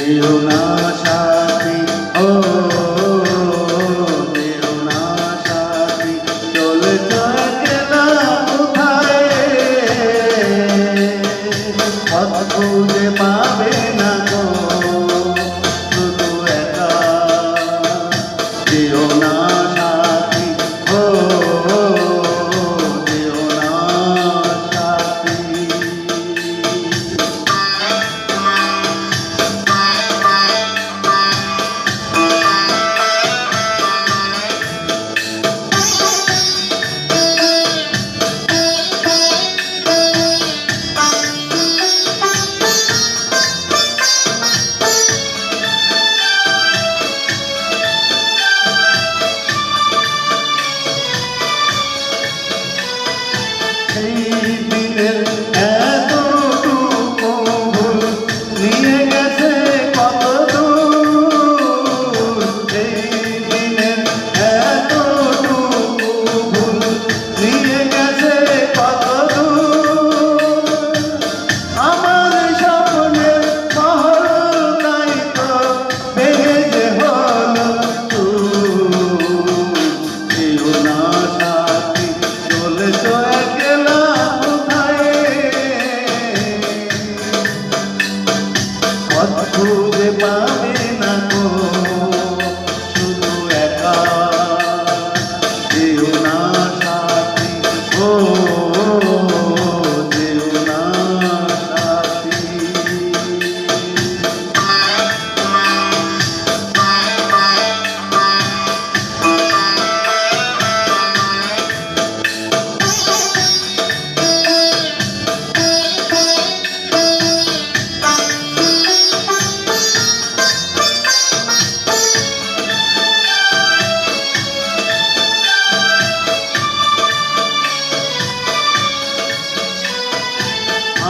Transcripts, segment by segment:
যেও না সাথী, ও যেও না সাথী, চলেছ একলা কোথায়, পথ খুঁজে পাবে না গো শুধু একা। যেও না সাথী, ও যেও না সাথী। সেই দিনের এতটুকু ভুল নিয়ে গেছে কত দূর, সেই দিনের এতটুকু ভুল নিয়ে গেছে কত দূর। আমার স্বপ্নের মহল তাই তো ভেঙে যে হলো চুর। যেও না সাথী, চলেছ একলা কোথায়, পথ খুঁজে পাবে না গো শুধু একা। যেও না সাথী, ও যেও না সাথী।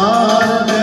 আর যে